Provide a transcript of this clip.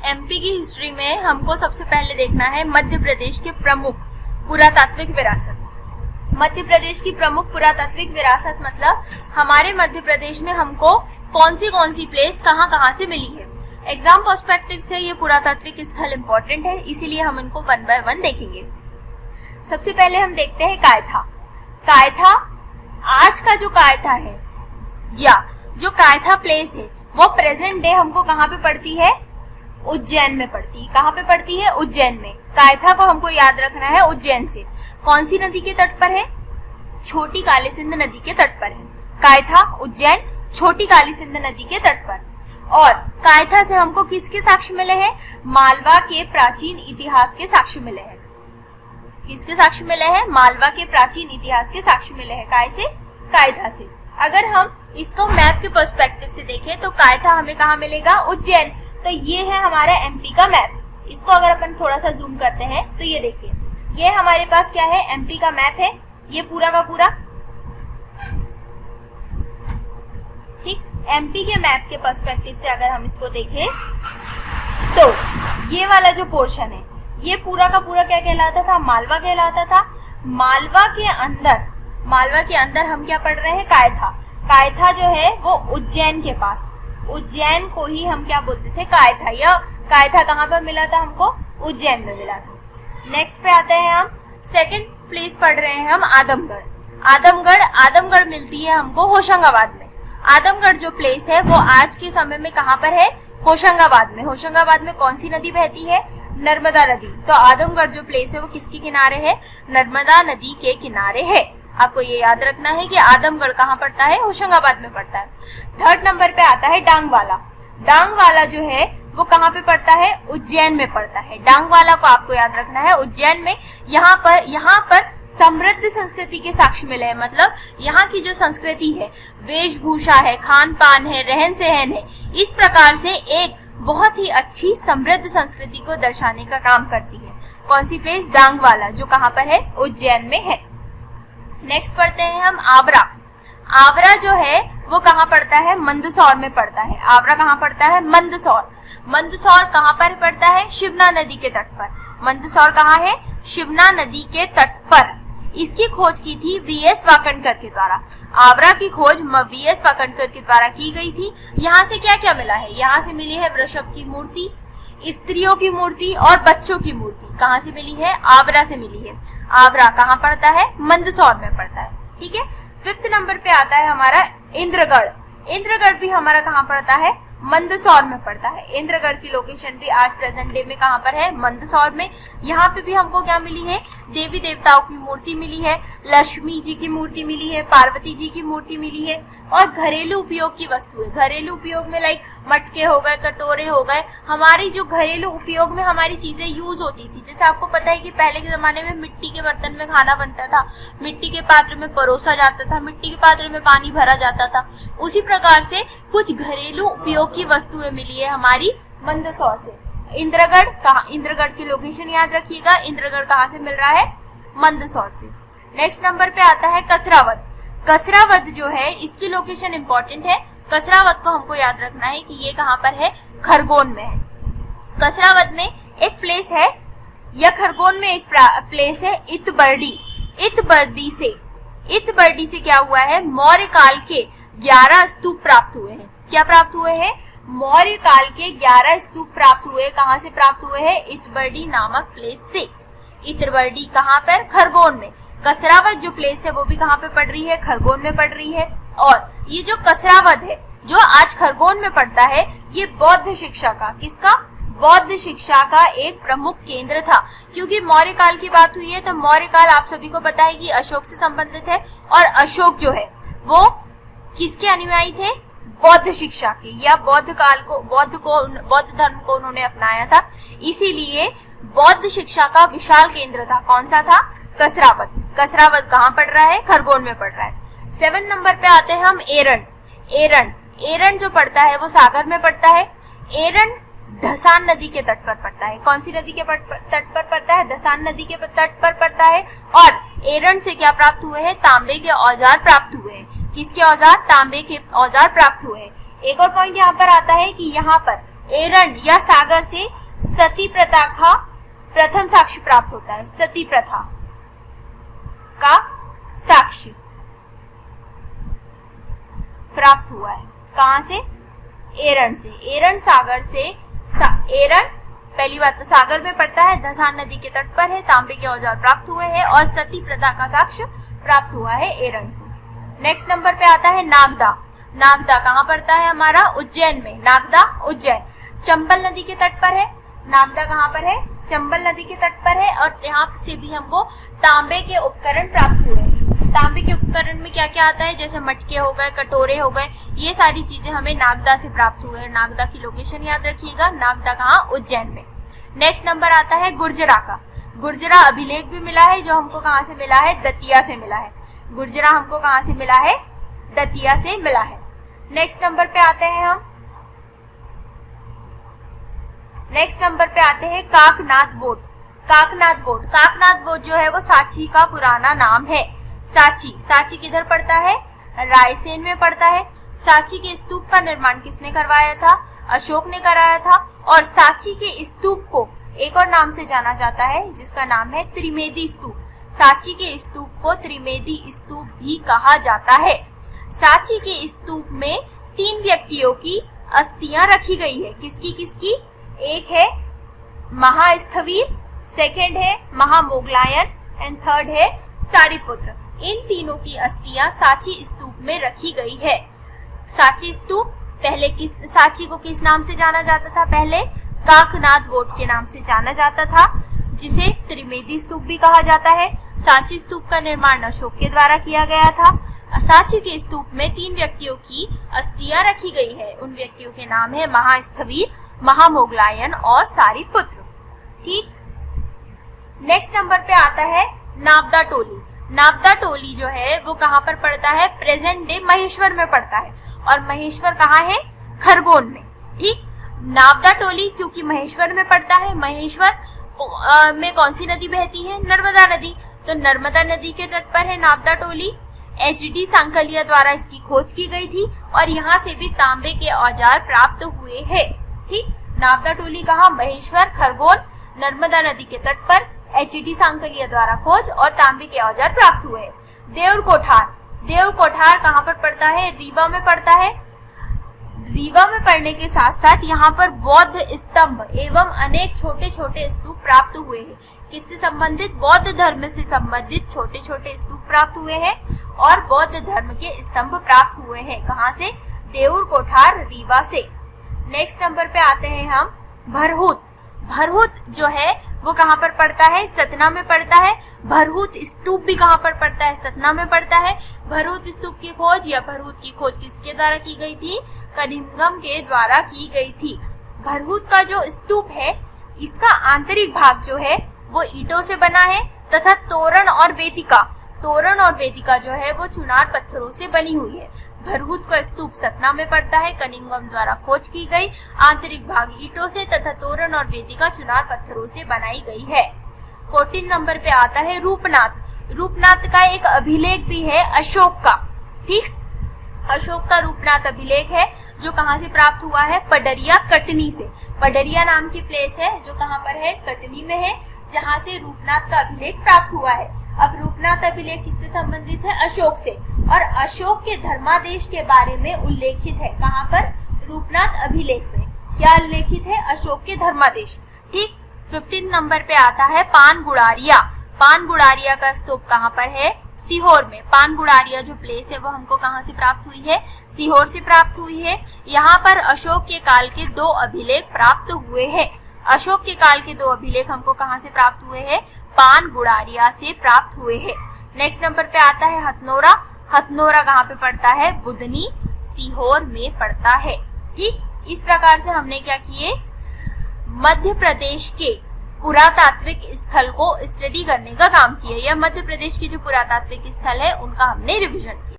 MP की history में हमको सबसे पहले देखना है मध्य प्रदेश के प्रमुख पुरातात्विक विरासत। मध्य प्रदेश की प्रमुख पुरातात्विक विरासत मतलब हमारे मध्य प्रदेश में हमको कौन सी प्लेस कहाँ से मिली है। एग्जाम पर्सपेक्टिव से ये पुरातात्विक स्थल इंपॉर्टेंट है, इसीलिए हम इनको 1 बाय 1 देखेंगे। सबसे पहले हम देखते हैं कायथा। कायथा, आज का जो कायथा है या जो कायथा प्लेस है वो प्रेजेंट डे हमको कहाँ पे पड़ती है? उज्जैन में पड़ती है। कहाँ पे पड़ती है? उज्जैन में। कायथा को हमको याद रखना है उज्जैन से। कौन सी नदी के तट पर है? छोटी काली सिंध नदी के तट पर है। कायथा उज्जैन छोटी काली सिंध नदी के तट पर। और कायथा से हमको किसके साक्ष्य मिले हैं? मालवा के प्राचीन इतिहास के साक्ष्य मिले हैं। किसके साक्ष्य मिले हैं? मालवा के प्राचीन इतिहास के साक्ष्य मिले हैं। काय से? कायथा से। अगर हम इसको मैप के पर्सपेक्टिव से देखें तो कायथा हमें कहाँ मिलेगा? उज्जैन। तो ये है हमारा एमपी का मैप। इसको अगर अपन थोड़ा सा जूम करते हैं तो ये देखिए, ये हमारे पास क्या है? एमपी का मैप है। ये पूरा का पूरा ठीक एमपी के मैप के पर्सपेक्टिव से अगर हम इसको देखें तो ये वाला जो पोर्शन है ये पूरा का पूरा क्या कहलाता था? मालवा कहलाता था। मालवा के अंदर हम क्या पढ़ रहे हैं? कायथा। कायथा जो है वो उज्जैन के पास, उज्जैन को ही हम क्या बोलते थे? कायथा। या कायथा कहाँ पर मिला था हमको? उज्जैन में मिला था। नेक्स्ट पे आते हैं हम, सेकंड प्लेस पढ़ रहे हैं हम आदमगढ़। आदमगढ़ मिलती है हमको होशंगाबाद में। आदमगढ़ जो प्लेस है वो आज के समय में कहाँ पर है? होशंगाबाद में। होशंगाबाद में कौन सी नदी बहती है? नर्मदा नदी। तो आदमगढ़ जो प्लेस है वो किसके किनारे है? नर्मदा नदी के किनारे है। आपको ये याद रखना है कि आदमगढ़ कहाँ पड़ता है? होशंगाबाद में पड़ता है। थर्ड नंबर पे आता है डांगवाला। डांगवाला जो है वो कहाँ पे पड़ता है? उज्जैन में पड़ता है। डांगवाला को आपको याद रखना है उज्जैन में। यहाँ पर समृद्ध संस्कृति के साक्ष्य मिले हैं। मतलब यहाँ की जो संस्कृति है, वेशभूषा है, खान पान है, रहन सहन है, इस प्रकार से एक बहुत ही अच्छी समृद्ध संस्कृति को दर्शाने का काम करती है। कौन सी प्लेस? डांगवाला, जो कहाँ पर है? उज्जैन में है। नेक्स्ट पढ़ते हैं हम आवरा। आवरा जो है वो कहाँ पड़ता है? मंदसौर में पड़ता है। आवरा कहाँ पड़ता है? मंदसौर। मंदसौर कहाँ पर पड़ता है? शिवना नदी के तट पर। मंदसौर कहाँ है? शिवना नदी के तट पर। इसकी खोज की थी वीएस वाकणकर के द्वारा। आवरा की खोज वीएस वाकणकर के द्वारा की गई थी। यहाँ से क्या क्या मिला है? यहाँ से मिली है वृषभ की मूर्ति, स्त्रियों की मूर्ति और बच्चों की मूर्ति। कहाँ से मिली है? आवरा से मिली है। आवरा कहाँ पड़ता है? मंदसौर में पड़ता है। ठीक है। 5th नंबर पे आता है हमारा इंद्रगढ़। इंद्रगढ़ भी हमारा कहाँ पड़ता है? मंदसौर में पड़ता है। इंद्रगढ़ की लोकेशन भी आज प्रेजेंट डे में कहाँ पर है? मंदसौर में। यहाँ पे भी हमको क्या मिली है? देवी देवताओं की मूर्ति मिली है, लक्ष्मी जी की मूर्ति मिली है, पार्वती जी की मूर्ति मिली है और घरेलू उपयोग की वस्तुएं। घरेलू उपयोग में लाइक मटके हो गए, कटोरे हो गए, हमारी जो घरेलू उपयोग में हमारी चीजें यूज होती थी। जैसे आपको पता है कि पहले के जमाने में मिट्टी के बर्तन में खाना बनता था, मिट्टी के पात्र में परोसा जाता था, मिट्टी के पात्र में पानी भरा जाता था। उसी प्रकार से कुछ घरेलू उपयोग की वस्तुएं मिली है हमारी मंदसौर से। इंद्रगढ़ कहाँ? इंद्रगढ़ की लोकेशन याद रखिएगा। इंद्रगढ़ कहाँ से मिल रहा है? मंदसौर से। नेक्स्ट नंबर पे आता है कसरावद। कसरावद जो है इसकी लोकेशन इंपॉर्टेंट है। कसरावद को हमको याद रखना है कि ये कहाँ पर है? खरगोन में है। कसरावद में एक प्लेस है या खरगोन में एक प्लेस है इतबरडी। इतबरडी से क्या हुआ है? मौर्य काल के 11 स्तूप प्राप्त हुए हैं। क्या प्राप्त हुए हैं? मौर्य काल के 11 स्तूप प्राप्त हुए। कहाँ से प्राप्त हुए हैं? इतबरडी नामक प्लेस से। इतबरडी कहाँ पर? खरगोन में। कसरावद जो प्लेस है वो भी कहाँ पे पड़ रही है? खरगोन में पड़ रही है। और ये जो कसरावद है जो आज खरगोन में पड़ता है, ये बौद्ध शिक्षा का, किसका? बौद्ध शिक्षा का एक प्रमुख केंद्र था। क्योंकि मौर्य काल की बात हुई है तो मौर्य काल आप सभी को पता है कि अशोक से संबंधित है और अशोक जो है वो किसके अनुयायी थे? बौद्ध शिक्षा के, या बौद्ध धर्म को उन्होंने अपनाया था। इसीलिए बौद्ध शिक्षा का विशाल केंद्र था। कौन सा था? कसरावद। कसरावद कहाँ पड़ रहा है? खरगोन में पड़ रहा है। 7 नंबर पे आते हैं हम एरन जो पड़ता है वो सागर में पड़ता है। एरन धसान नदी के तट पर पड़ता है। कौन सी नदी के तट पर पड़ता है? धसान नदी के तट पर पड़ता है। और एरन से क्या प्राप्त हुए हैं? तांबे के औजार प्राप्त हुए हैं। किसके औजार? तांबे के औजार प्राप्त हुए हैं। एक और पॉइंट यहाँ पर आता है कि यहाँ पर एरन या सागर से सती प्रथा का प्रथम साक्ष्य प्राप्त होता है। सती प्रथा का साक्ष्य प्राप्त हुआ है कहां से? एरन से। एरन सागर से एरन पहली बात तो सागर में पड़ता है, धसान नदी के तट पर है, तांबे के औजार प्राप्त हुए हैं और सती प्रथा का साक्ष्य प्राप्त हुआ है एरन से। नेक्स्ट नंबर पे आता है नागदा। नागदा कहाँ पड़ता है हमारा? उज्जैन में। नागदा उज्जैन चंबल नदी के तट पर है। नागदा कहाँ पर है? चंबल नदी के तट पर है और यहाँ से भी हमको तांबे के उपकरण प्राप्त हुए हैं। तांबे के उपकरण में क्या क्या आता है? जैसे मटके हो गए, कटोरे हो गए, ये सारी चीजें हमें नागदा से प्राप्त हुए हैं। नागदा की लोकेशन याद रखिएगा, नागदा कहाँ? उज्जैन में। नेक्स्ट नंबर आता है गुर्जरा का। गुर्जरा अभिलेख भी मिला है, जो हमको कहाँ से मिला है? दतिया से मिला है। गुर्जरा हमको कहाँ से मिला है? दतिया से मिला है। नेक्स्ट नंबर पे आते हैं हम, नेक्स्ट नंबर पे आते हैं Kakanath boat. Kakanath boat, Kakanath boat जो है वो सांची का पुराना नाम है। सांची, सांची किधर पड़ता है? रायसेन में पड़ता है। सांची के स्तूप का निर्माण किसने करवाया था? अशोक ने कराया था। और सांची के स्तूप को एक और नाम से जाना जाता है, जिसका नाम है त्रिवेदी स्तूप। सांची के स्तूप को त्रिवेदी स्तूप भी कहा जाता है। सांची के स्तूप में 3 व्यक्तियों की अस्थियां रखी गई है। किसकी किसकी? एक है महास्थवीर, सेकंड है महामोगलायन एंड थर्ड है सारिपुत्र। इन तीनों की अस्थियां सांची स्तूप में रखी गई है। सांची स्तूप पहले सांची को किस नाम से जाना जाता था? पहले काकनाथ बोट के नाम से जाना जाता था, जिसे त्रिवेदी स्तूप भी कहा जाता है। सांची स्तूप का निर्माण अशोक के द्वारा किया गया था। सांची के स्तूप में 3 व्यक्तियों की अस्थियां रखी गई है। उन व्यक्तियों के नाम है महास्थवीर, महामोगलायन और सारिपुत्र। ठीक। नेक्स्ट नंबर पे आता है नाबदा टोली। नाबदा टोली जो है वो कहाँ पर पड़ता है? प्रेजेंट डे महेश्वर में पड़ता है। और महेश्वर कहाँ है? खरगोन में। ठीक। नाबदा टोली क्योंकि महेश्वर में पड़ता है, महेश्वर में कौन सी नदी बहती है? नर्मदा नदी। तो नर्मदा नदी के तट पर है नाबदा टोली। HD सांकलिया द्वारा इसकी खोज की गई थी और यहाँ से भी तांबे के औजार प्राप्त हुए हैं। ठीक। नाबदा टोली कहाँ? महेश्वर, खरगोन, नर्मदा नदी के तट पर HD सांकलिया द्वारा खोज और तांबे के औजार प्राप्त हुए हैं। देउर कोठार, देउर कोठार कहाँ पर पड़ता है? रीवा में पड़ता है। रीवा में पड़ने के साथ साथ यहाँ पर बौद्ध स्तंभ एवं अनेक छोटे छोटे स्तूप प्राप्त हुए हैं। किससे संबंधित? बौद्ध धर्म से संबंधित छोटे छोटे स्तूप प्राप्त हुए हैं और बौद्ध धर्म के स्तंभ प्राप्त हुए हैं। कहाँ से? देउर कोठार, रीवा से। नेक्स्ट नंबर पे आते हैं हम भरहूत। भरहूत जो है वो कहाँ पर पड़ता है? सतना में पड़ता है। भरहूत स्तूप भी कहाँ पर पड़ता है? सतना में पड़ता है। भरहूत स्तूप की खोज या भरहूत की खोज किसके द्वारा की गई थी? कनिंघम के द्वारा की गई थी। भरहूत का जो स्तूप है, इसका आंतरिक भाग जो है वो ईंटों से बना है तथा तोरण और वेदिका जो है वो चुनार पत्थरों से बनी हुई है। भरहूत का स्तूप सतना में पड़ता है, कनिंघम द्वारा खोज की गई। आंतरिक भाग ईंटों से तथा तोरण और वेदिका चुनार पत्थरों से बनाई गई है। 14 नंबर पे आता है रूपनाथ। रूपनाथ का एक अभिलेख भी है अशोक का। ठीक। अशोक का रूपनाथ अभिलेख है जो कहाँ से प्राप्त हुआ है? पडरिया, कटनी से। पडरिया नाम की प्लेस है जो कहाँ पर है? कटनी में है, जहाँ से रूपनाथ का अभिलेख प्राप्त हुआ है। अब रूपनाथ अभिलेख किससे संबंधित है? अशोक से। और अशोक के धर्मादेश के बारे में उल्लेखित है। कहाँ पर? रूपनाथ अभिलेख में। क्या उल्लेखित है? अशोक के धर्मादेश। ठीक। 15 नंबर पे आता है पानगुड़ारिया। पानगुड़ारिया का स्तूप कहाँ पर है? सीहोर में। पानगुड़ारिया जो प्लेस है वो हमको कहाँ से प्राप्त हुई है? सीहोर से प्राप्त हुई है। यहाँ पर अशोक के काल के 2 अभिलेख प्राप्त हुए हैं। अशोक के काल के 2 अभिलेख हमको कहाँ से प्राप्त हुए हैं? पानगुड़ारिया से प्राप्त हुए हैं। नेक्स्ट नंबर पे आता है हथनोरा। हथनोरा कहाँ पे पड़ता है? बुधनी, सीहोर में पड़ता है। ठीक। इस प्रकार से हमने क्या किए? मध्य प्रदेश के पुरातात्विक स्थल को स्टडी करने का काम किया। यह मध्य प्रदेश के जो पुरातात्विक स्थल है उनका हमने रिवीजन किया।